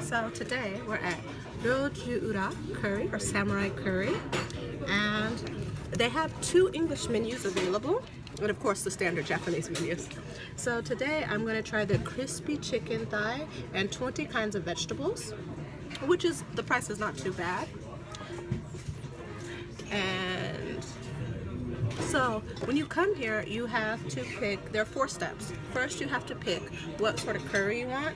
So today we're at Rojiura Curry or Samurai Curry, and they have 2 English menus available, and of course the standard Japanese menus. So today I'm going to try the crispy chicken thigh and 20 kinds of vegetables, which is, the price is not too bad. And so when you come here, you have to pick, there are 4 steps. First you have to pick what sort of curry you want.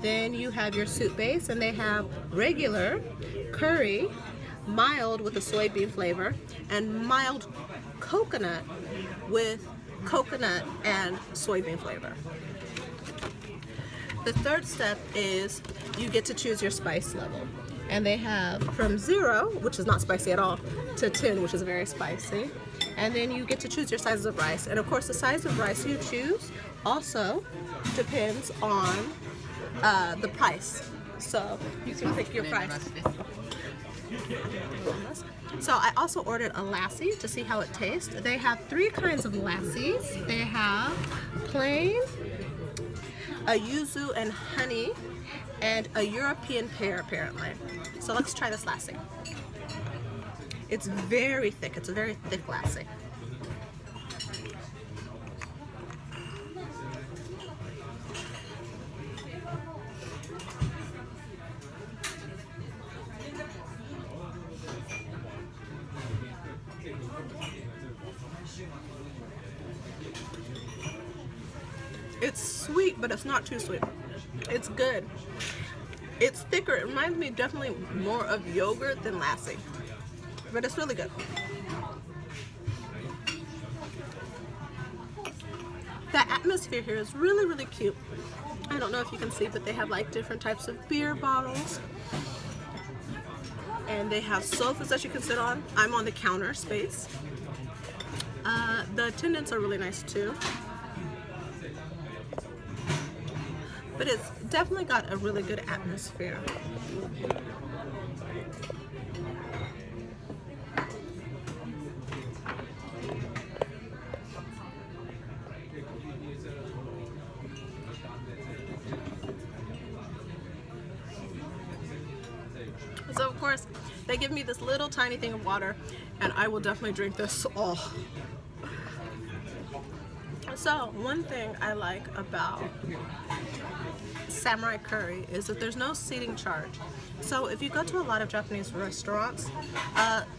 Then you have your soup base, and they have regular, curry, mild with a soybean flavor, and mild coconut with coconut and soybean flavor. The third step is you get to choose your spice level. And they have from 0, which is not spicy at all, to 10, which is very spicy. And then you get to choose your sizes of rice. And of course the size of rice you choose also depends on the price. So you can pick your price. So I also ordered a lassi to see how it tastes. They have 3 kinds of lassis. They have plain, a yuzu and honey, and a European pear apparently. So let's try this lassi. It's very thick. It's a very thick lassi. It's sweet, but it's not too sweet. It's good. It's thicker. It reminds me definitely more of yogurt than lassi, but it's really good. The atmosphere here is really, really cute. I don't know if you can see, but they have like different types of beer bottles, and they have sofas that you can sit on. I'm on the counter space. The attendants are really nice too. But it's definitely got a really good atmosphere. So of course, they give me this little tiny thing of water, and I will definitely drink this all. So one thing I like about Samurai Curry is that there's no seating charge. So if you go to a lot of Japanese restaurants,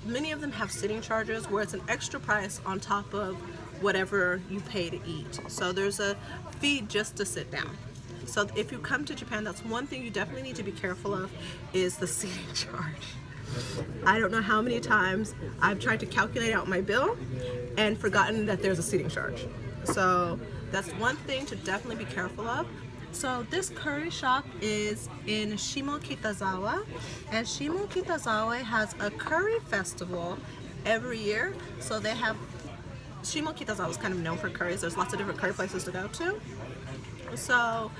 many of them have seating charges where it's an extra price on top of whatever you pay to eat. So there's a fee just to sit down. So if you come to Japan, that's one thing you definitely need to be careful of, is the seating charge. I don't know how many times I've tried to calculate out my bill and forgotten that there's a seating charge. So that's one thing to definitely be careful of. So this curry shop is in Shimokitazawa, and Shimokitazawa has a curry festival every year. So they have, Shimokitazawa is kind of known for curries. There's lots of different curry places to go to. So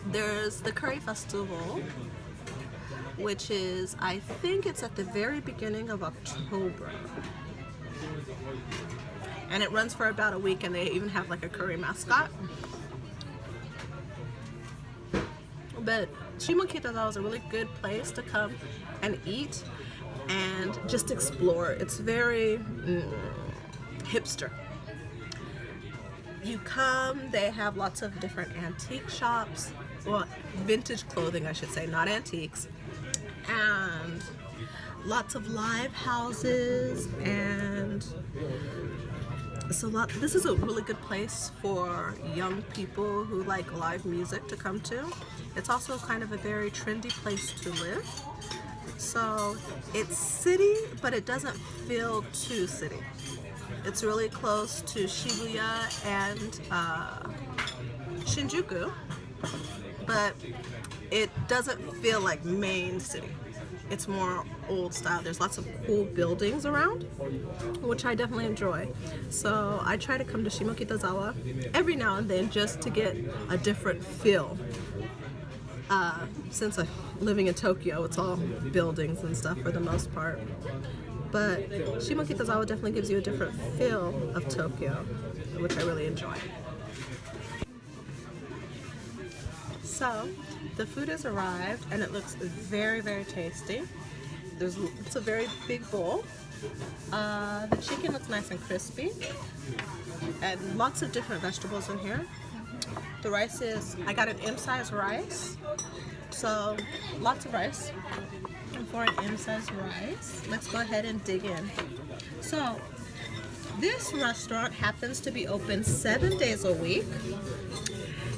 there's the curry festival, which is, I think it's at the very beginning of October. And it runs for about a week, and they even have like a curry mascot. But Shimokitazawa is a really good place to come and eat and just explore. It's very hipster. You come, they have lots of different antique shops, well, vintage clothing I should say, not antiques, and lots of live houses, and so this is a really good place for young people who like live music to come to. It's also kind of a very trendy place to live. So it's city, but it doesn't feel too city. It's really close to Shibuya and Shinjuku, but it doesn't feel like main city. It's more old style. There's lots of cool buildings around, which I definitely enjoy. So I try to come to Shimokitazawa every now and then just to get a different feel. Since I'm living in Tokyo, it's all buildings and stuff for the most part. But Shimokitazawa definitely gives you a different feel of Tokyo, which I really enjoy. So the food has arrived and it looks very, very tasty. It's a very big bowl. The chicken looks nice and crispy, and lots of different vegetables in here. The rice I got an M-size rice, so lots of rice. And for an M-size rice, let's go ahead and dig in. So this restaurant happens to be open 7 days a week,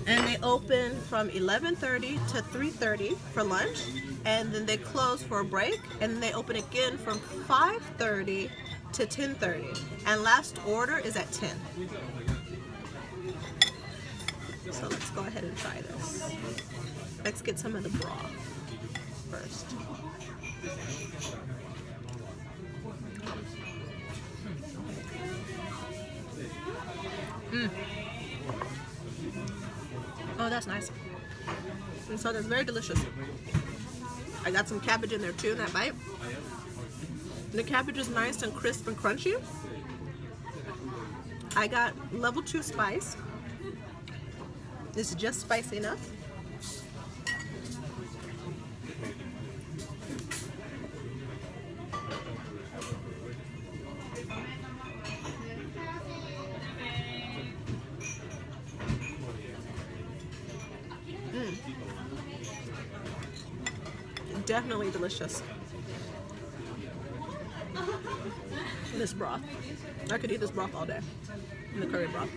and they open from 11:30 to 3:30 for lunch, and then they close for a break, and then they open again from 5:30 to 10:30, and last order is at 10. So let's go ahead and try this. Let's get some of the broth first. Oh, that's nice. And so that's very delicious. I got some cabbage in there too in that bite. The cabbage is nice and crisp and crunchy. I got level 2 spice. This is just spicy enough. Definitely delicious. This broth. I could eat this broth all day. And the curry broth.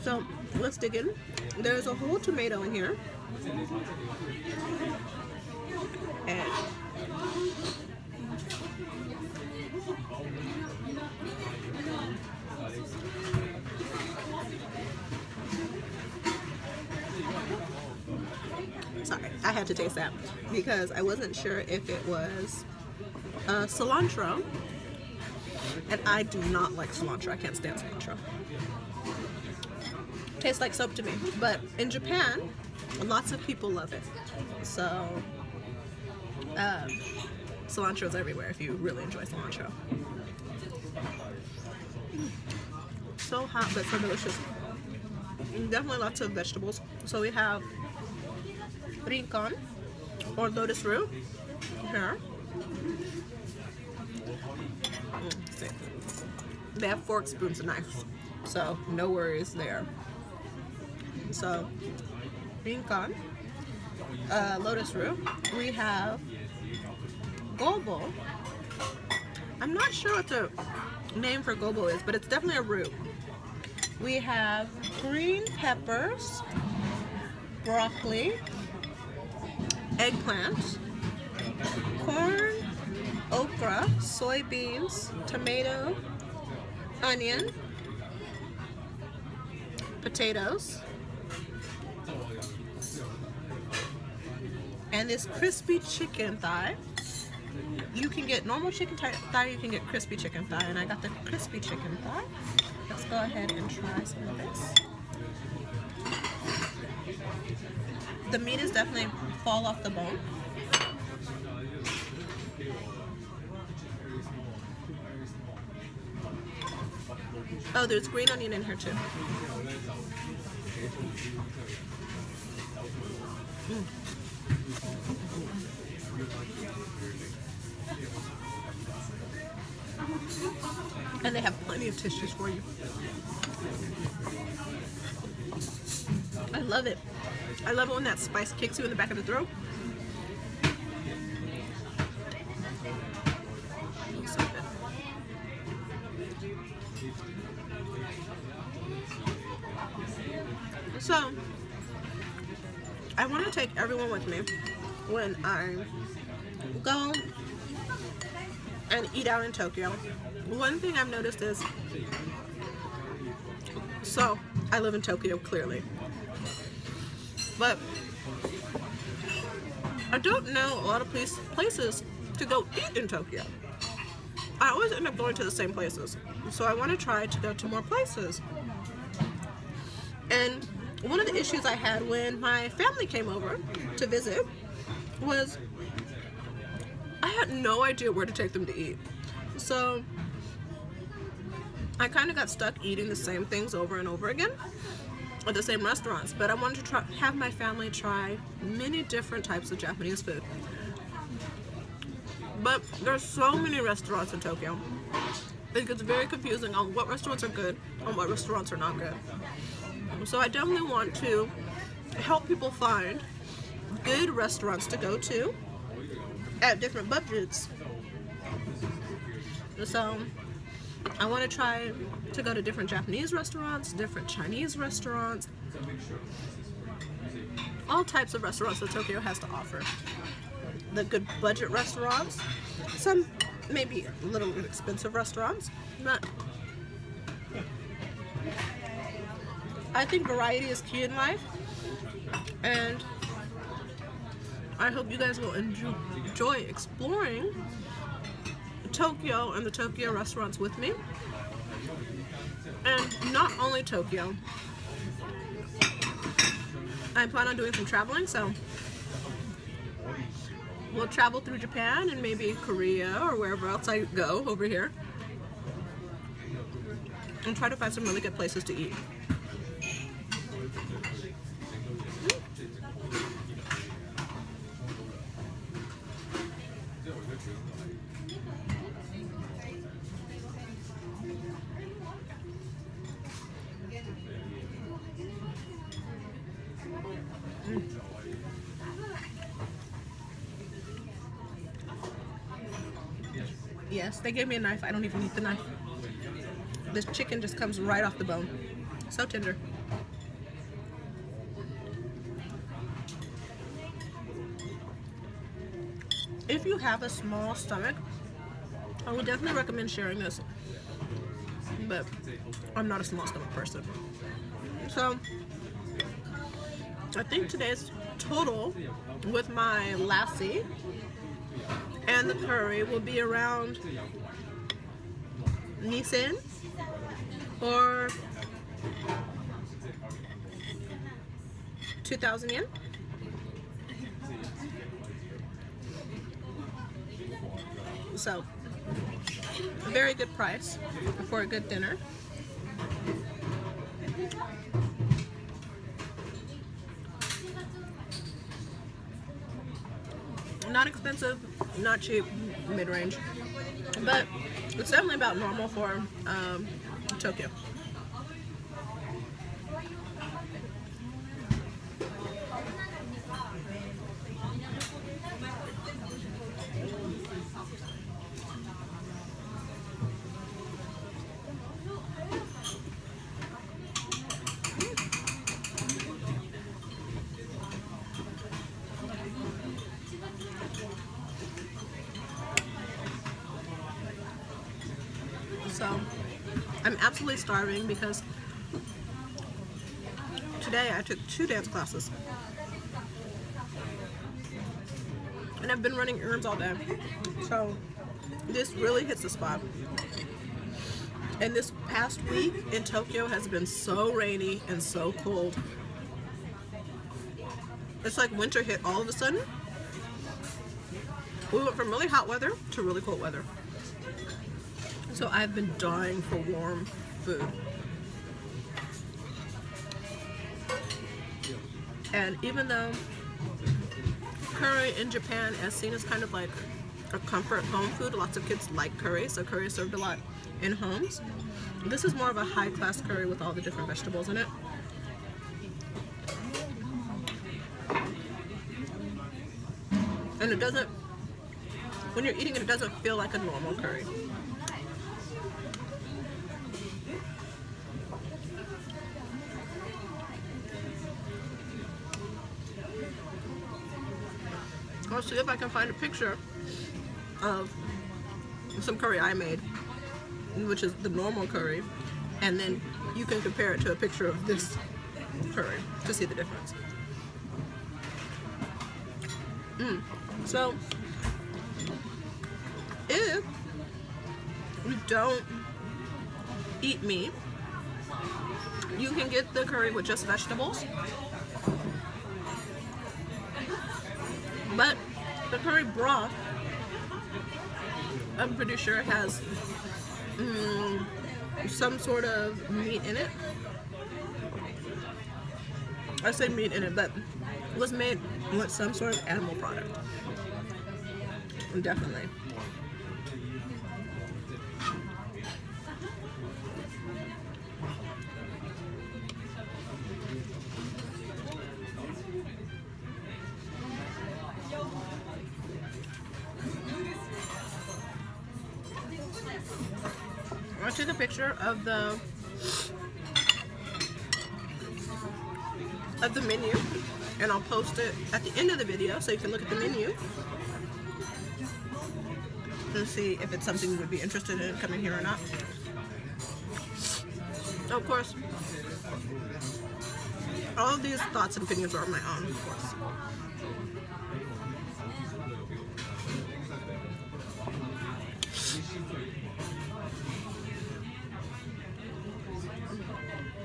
So let's dig in. There's a whole tomato in here. And sorry, I had to taste that because I wasn't sure if it was cilantro, and I do not like cilantro. I can't stand cilantro. Tastes like soap to me, but in Japan, lots of people love it. So cilantro is everywhere if you really enjoy cilantro. So hot, but so delicious. And definitely lots of vegetables. So we have rincon, or lotus root, here. See. They have forks, spoons, and knives, so no worries there. So, rincon, lotus root. We have gobo. I'm not sure what the name for gobo is, but it's definitely a root. We have green peppers, broccoli, eggplant, corn, okra, soybeans, tomato, onion, potatoes, and this crispy chicken thigh. You can get normal chicken thigh, you can get crispy chicken thigh, and I got the crispy chicken thigh. Let's go ahead and try some of this. The meat is definitely fall off the bone. Oh, there's green onion in here too. And they have plenty of tissues for you. I love it. I love it when that spice kicks you in the back of the throat. So good. So, I want to take everyone with me when I go and eat out in Tokyo. One thing I've noticed is, so I live in Tokyo clearly, but I don't know a lot of places to go eat in Tokyo. I always end up going to the same places, so I want to try to go to more places. And one of the issues I had when my family came over to visit was I had no idea where to take them to eat. So I kind of got stuck eating the same things over and over again at the same restaurants, but I wanted to have my family try many different types of Japanese food. But there's so many restaurants in Tokyo. It gets very confusing on what restaurants are good and what restaurants are not good. So I definitely want to help people find good restaurants to go to at different budgets. So I want to try to go to different Japanese restaurants, different Chinese restaurants, all types of restaurants that Tokyo has to offer. The good budget restaurants, some maybe a little bit expensive restaurants, but I think variety is key in life, and I hope you guys will enjoy exploring Tokyo and the Tokyo restaurants with me. And not only Tokyo, I plan on doing some traveling, so we'll travel through Japan and maybe Korea or wherever else I go over here and try to find some really good places to eat. Yes, they gave me a knife. I don't even need the knife. This chicken just comes right off the bone. So tender. If you have a small stomach, I would definitely recommend sharing this. But I'm not a small stomach person. So I think today's total with my lassi and the curry will be around Nisen or 2,000 yen. So, a very good price for a good dinner. Not expensive, not cheap, mid-range, but it's definitely about normal for Tokyo. So I'm absolutely starving because today I took 2 dance classes and I've been running errands all day. So this really hits the spot. And this past week in Tokyo has been so rainy and so cold. It's like winter hit all of a sudden. We went from really hot weather to really cold weather. So I've been dying for warm food. And even though curry in Japan is seen as kind of like a comfort home food, lots of kids like curry, so curry is served a lot in homes. This is more of a high-class curry with all the different vegetables in it. And it doesn't, when you're eating it, it doesn't feel like a normal curry. I'll see if I can find a picture of some curry I made, which is the normal curry, and then you can compare it to a picture of this curry to see the difference. So, if you don't eat meat, you can get the curry with just vegetables. But the curry broth, I'm pretty sure it has some sort of meat in it. I say meat in it, but it was made with some sort of animal product. Definitely. I took a picture of the menu, and I'll post it at the end of the video so you can look at the menu and see if it's something you would be interested in coming here or not. Of course, all of these thoughts and opinions are my own, of course.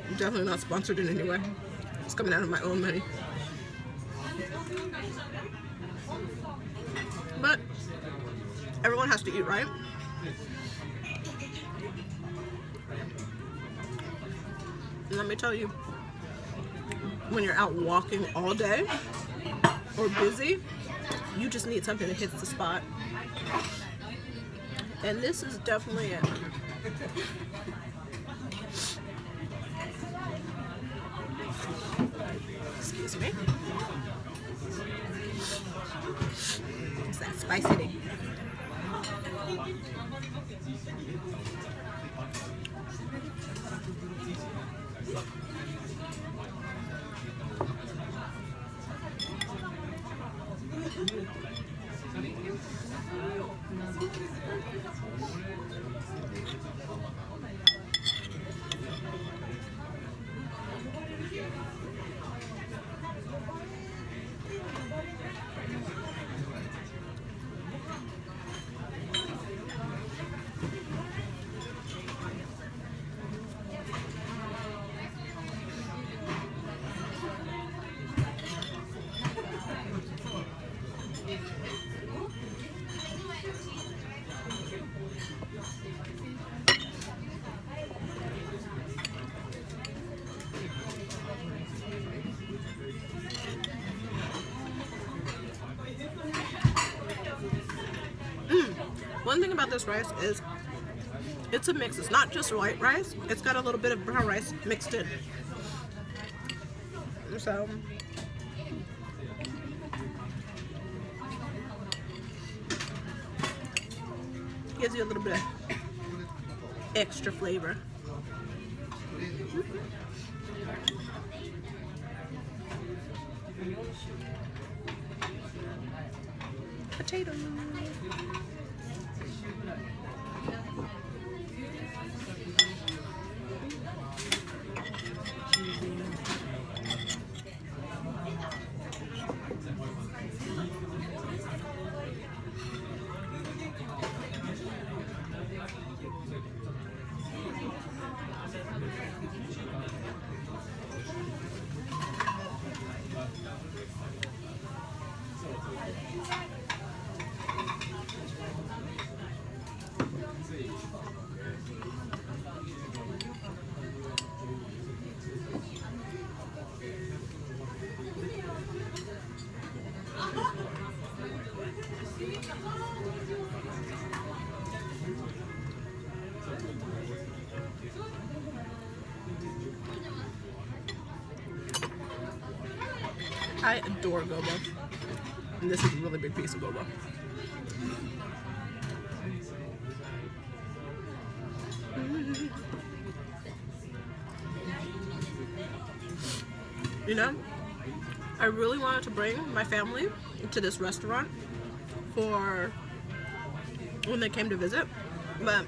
I'm definitely not sponsored in any way. It's coming out of my own money. But everyone has to eat, right? And let me tell you, when you're out walking all day or busy, you just need something that hits the spot. And this is definitely it. Excuse me. It's that spicy. One thing about this rice is it's a mix. It's not just white rice. It's got a little bit of brown rice mixed in. So gives you a little bit of extra flavor. Potato. I adore gobo, and this is a really big piece of gobo. You know, I really wanted to bring my family to this restaurant for when they came to visit, but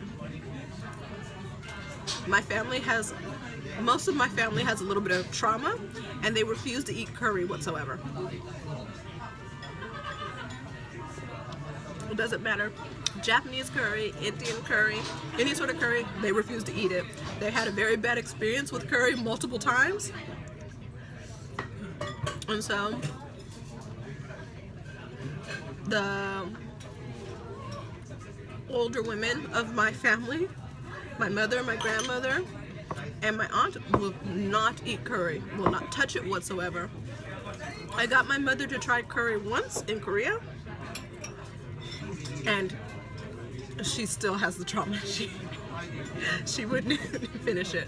most of my family has a little bit of trauma, and they refuse to eat curry whatsoever. It doesn't matter. Japanese curry, Indian curry, any sort of curry, they refuse to eat it. They had a very bad experience with curry multiple times. And so the older women of my family My mother, my grandmother, and my aunt will not eat curry, will not touch it whatsoever. I got my mother to try curry once in Korea, and she still has the trauma. She wouldn't finish it.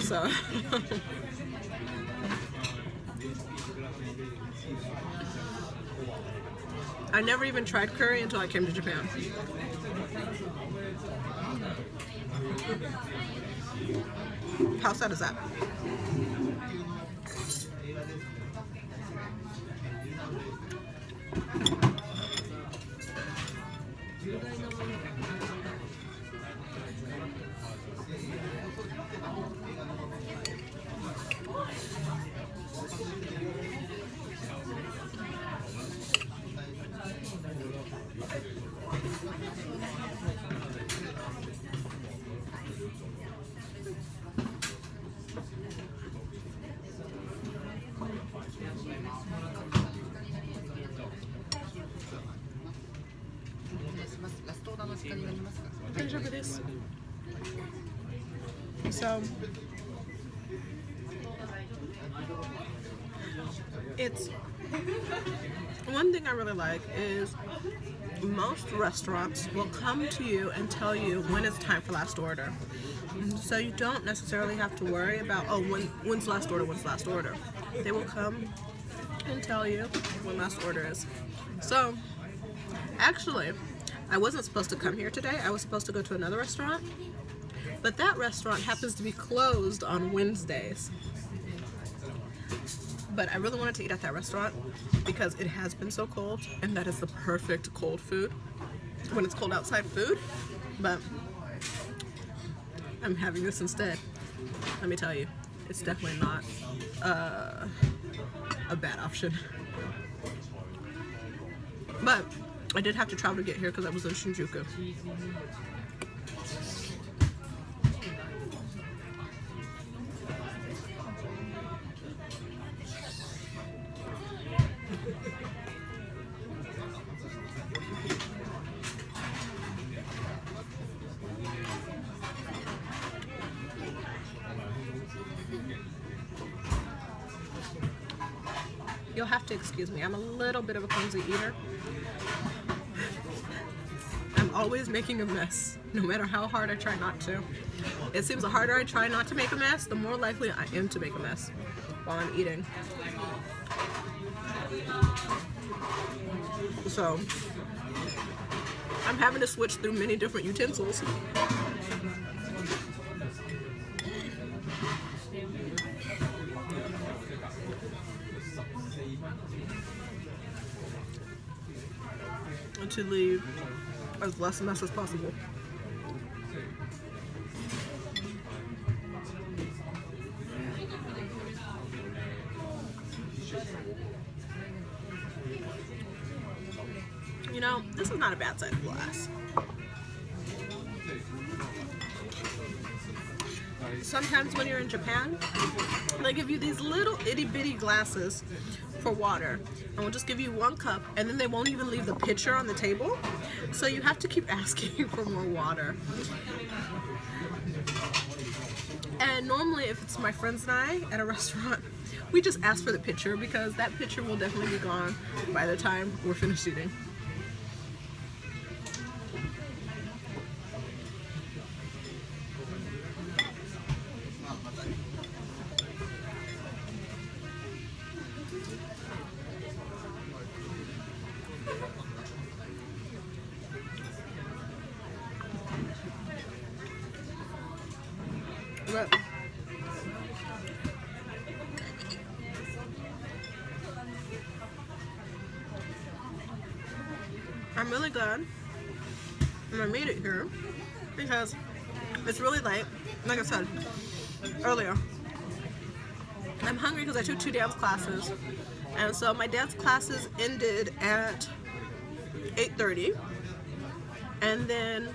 So I never even tried curry until I came to Japan. How sad is that? So it's one thing I really like is most restaurants will come to you and tell you when it's time for last order. So you don't necessarily have to worry about, oh, when's last order, when's last order. They will come and tell you when last order is. So actually, I wasn't supposed to come here today. I was supposed to go to another restaurant, but that restaurant happens to be closed on Wednesdays. But I really wanted to eat at that restaurant because it has been so cold, and that is the perfect cold food when it's cold outside food. But I'm having this instead. Let me tell you, it's definitely not a bad option. But I did have to travel to get here because I was in Shinjuku. You'll have to excuse me. I'm a little bit of a clumsy eater. I'm always making a mess, no matter how hard I try not to. It seems the harder I try not to make a mess, the more likely I am to make a mess while I'm eating. So I'm having to switch through many different utensils. To leave as less mess as possible. You know, this is not a bad size glass. Sometimes when you're in Japan, they give you these little itty bitty glasses for water, and we'll just give you one cup, and then they won't even leave the pitcher on the table, so you have to keep asking for more water. And normally if it's my friends and I at a restaurant, we just ask for the pitcher because that pitcher will definitely be gone by the time we're finished eating. But I'm really glad I made it here because it's really late. Like I said earlier, I'm hungry because I took 2 dance classes, and so my dance classes ended at 8:30, and then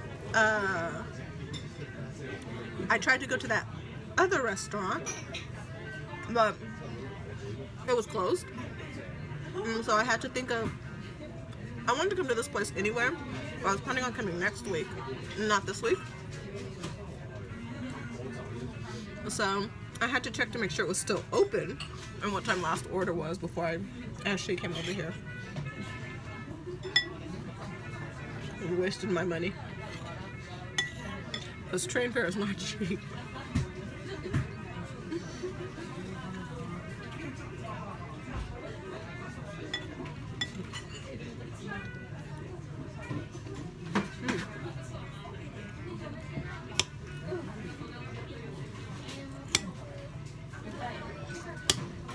I tried to go to that other restaurant, but it was closed. And so I had to think of, I wanted to come to this place anyway, I was planning on coming next week, not this week. So I had to check to make sure it was still open and what time last order was before I actually came over here. I wasted my money. Because train fare is not cheap.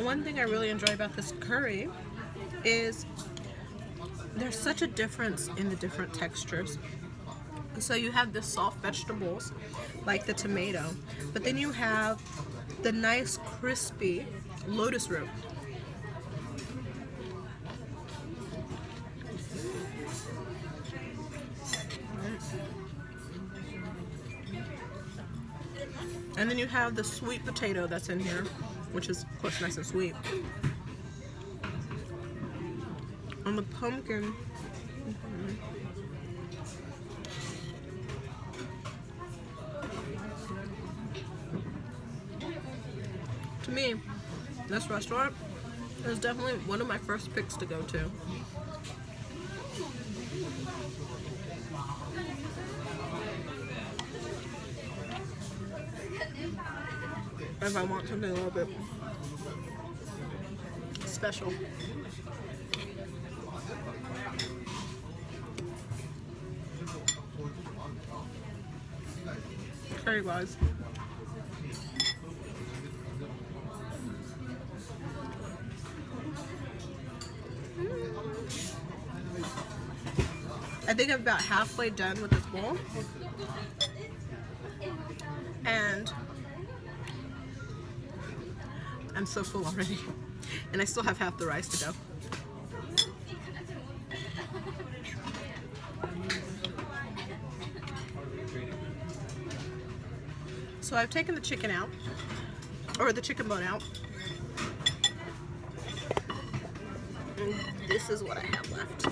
One thing I really enjoy about this curry is there's such a difference in the different textures. So you have the soft vegetables like the tomato, but then you have the nice crispy lotus root. And then you have the sweet potato that's in here, which is of course nice and sweet. On the pumpkin, to me, this restaurant is definitely one of my first picks to go to. If I want something a little bit special. Curry wise. I think I'm about halfway done with this bowl. And I'm so full already. And I still have half the rice to go. So I've taken the chicken out, or the chicken bone out. And this is what I have left.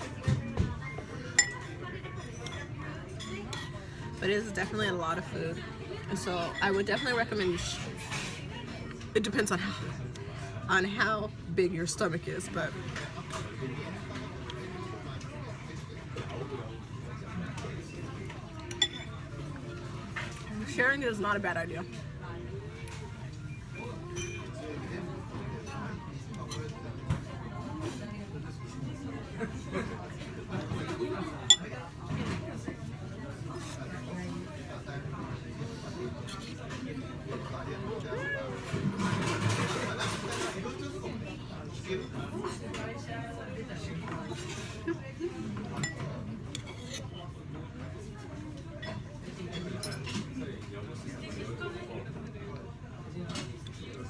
But it is definitely a lot of food. And so I would definitely recommend it depends on how big your stomach is, but sharing is not a bad idea.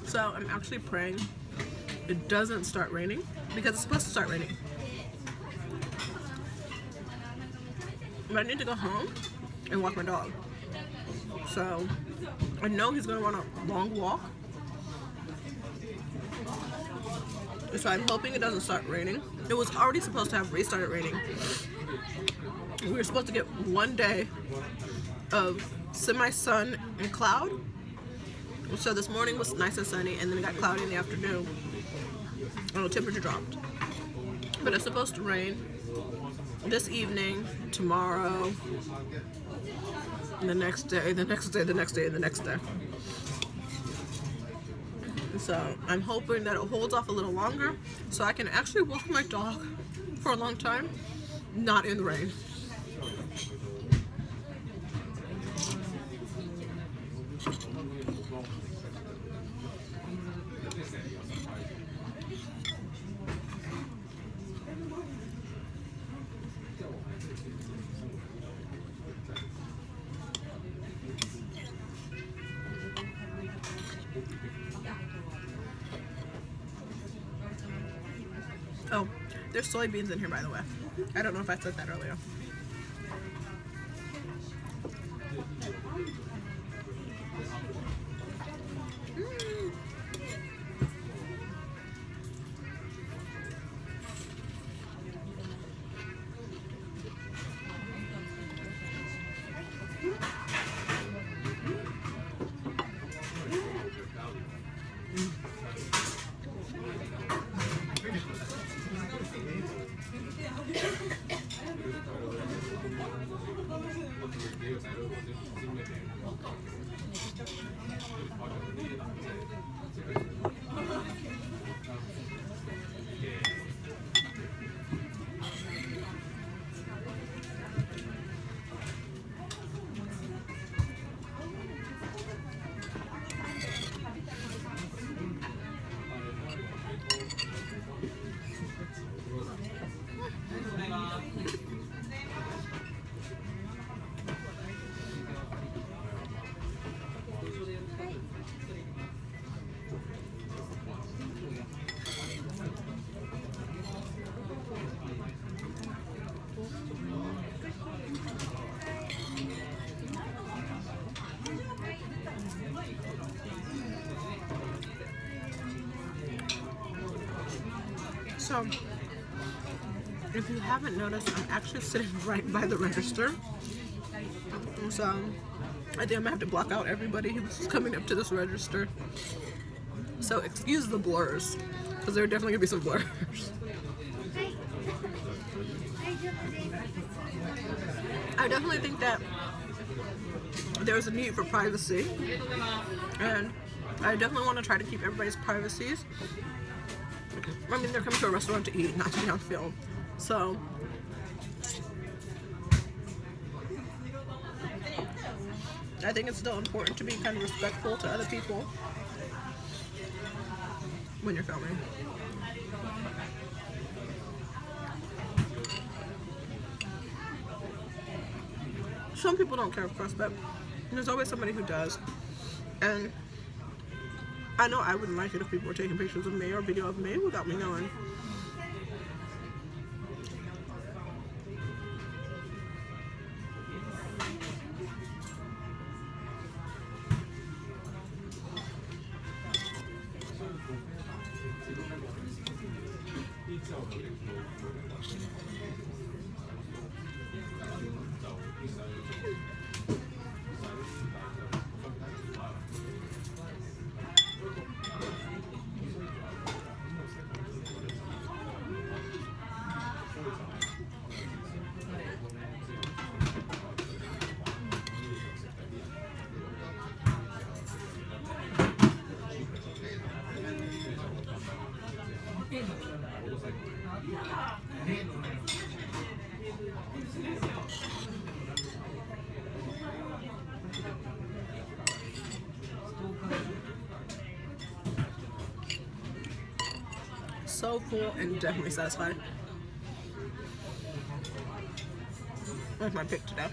So I'm actually praying it doesn't start raining because it's supposed to start raining. But I need to go home and walk my dog. So I know he's gonna run a long walk. So I'm hoping it doesn't start raining. It was already supposed to have restarted raining. We were supposed to get 1 day of semi-sun and cloud. So this morning was nice and sunny, and then it got cloudy in the afternoon. And the temperature dropped. But it's supposed to rain this evening, tomorrow, and the next day, the next day, the next day, and the next day. So I'm hoping that it holds off a little longer so I can actually walk my dog for a long time, not in the rain. Oh, there's soybeans in here, by the way. I don't know if I said that earlier. So, if you haven't noticed, I'm actually sitting right by the register. So, I think I'm gonna have to block out everybody who's coming up to this register. So, excuse the blurs, because there are definitely gonna be some blurs. I definitely think that there's a need for privacy, and I definitely want to try to keep everybody's privacies. I mean, they're coming to a restaurant to eat, not to be on film. So, I think it's still important to be kind of respectful to other people when you're filming. Some people don't care, of course, but there's always somebody who does. And I know I wouldn't like it if people were taking pictures of me or video of me without me knowing. So full and definitely satisfied. That's my pick today.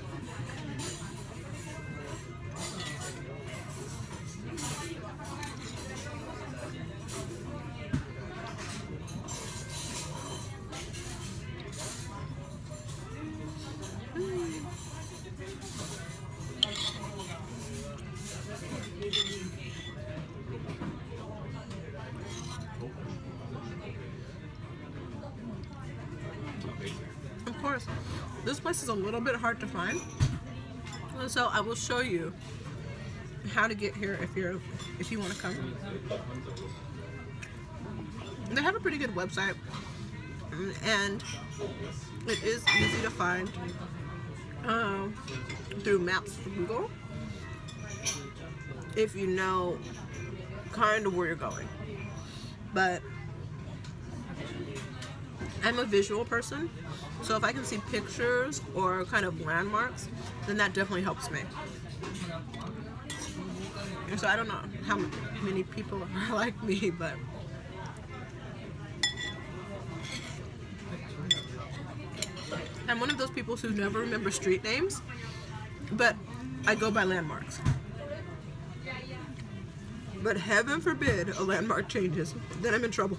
Of course, this place is a little bit hard to find, so I will show you how to get here if you want to come. They have a pretty good website, and it is easy to find through Maps for Google if you know kind of where you're going. But I'm a visual person, so if I can see pictures or kind of landmarks, then that definitely helps me. And so I don't know how many people are like me, but I'm one of those people who never remember street names, but I go by landmarks. But heaven forbid a landmark changes, then I'm in trouble.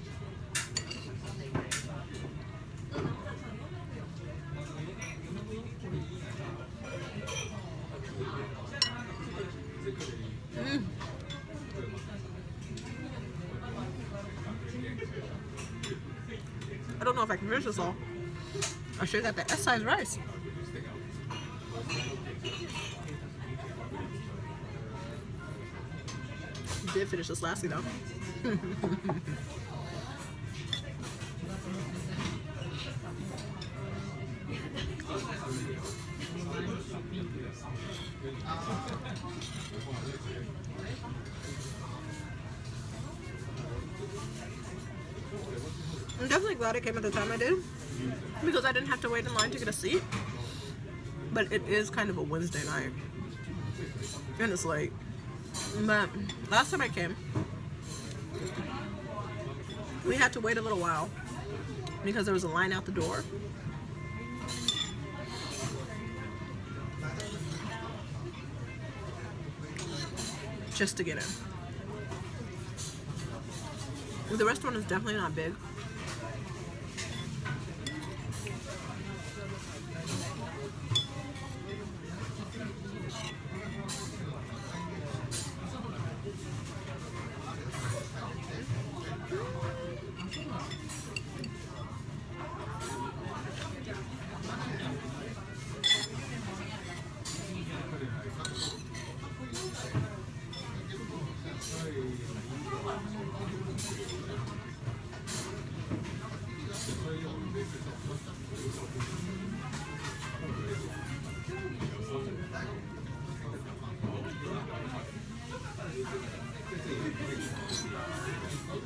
I don't know if I can finish this all. I sure got the S-size rice. Did finish this Lassi though. I'm definitely glad it came at the time I did, because I didn't have to wait in line to get a seat. But it is kind of a Wednesday night, and it's late. But last time I came, we had to wait a little while because there was a line out the door. Just to get in. The restaurant is definitely not big.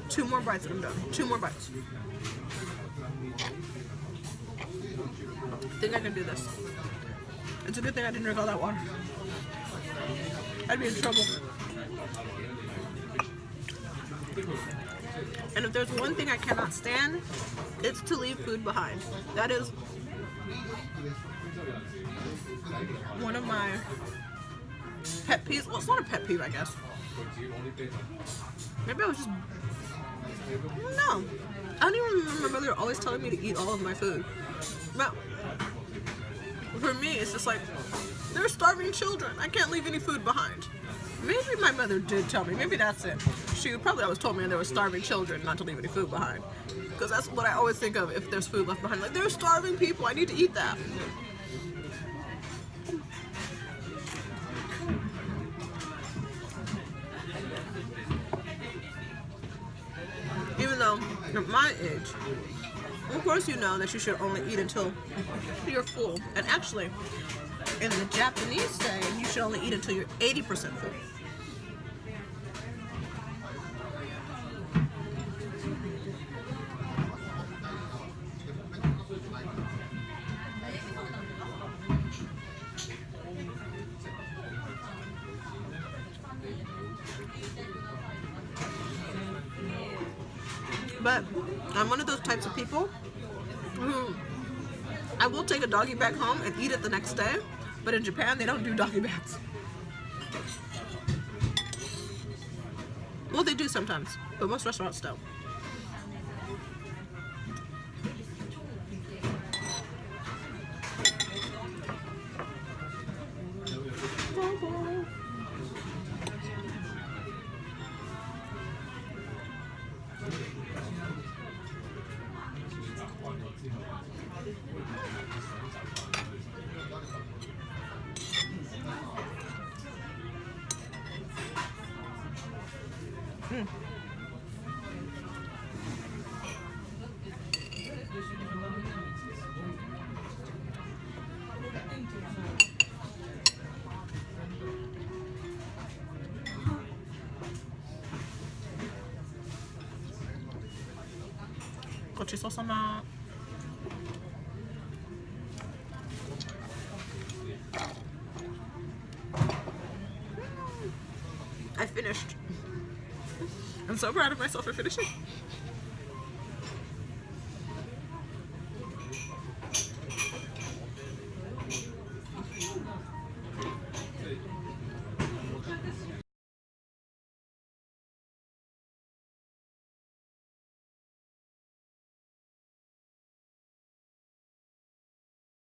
Two more bites and I'm done. Two more bites. I think I can do this. It's a good thing I didn't drink all that water. I'd be in trouble. And if there's one thing I cannot stand, it's to leave food behind. That is one of my pet peeves. Well, it's not a pet peeve, I guess. Maybe I was just... No. I don't even remember my mother always telling me to eat all of my food. But for me, it's just like, they're starving children. I can't leave any food behind. Maybe my mother did tell me. Maybe that's it. She probably always told me there were starving children not to leave any food behind. Because that's what I always think of if there's food left behind. Like, there's starving people. I need to eat that. Even though, at my age, of course you know that you should only eat until you're full. And actually, in the Japanese saying, you should only eat until you're 80% full. But I'm one of those types of people who I will take a doggy bag home and eat it the next day, but in Japan they don't do doggy bags. Well, they do sometimes, but most restaurants don't. Gochisousama. I finished. I'm so proud of myself for finishing.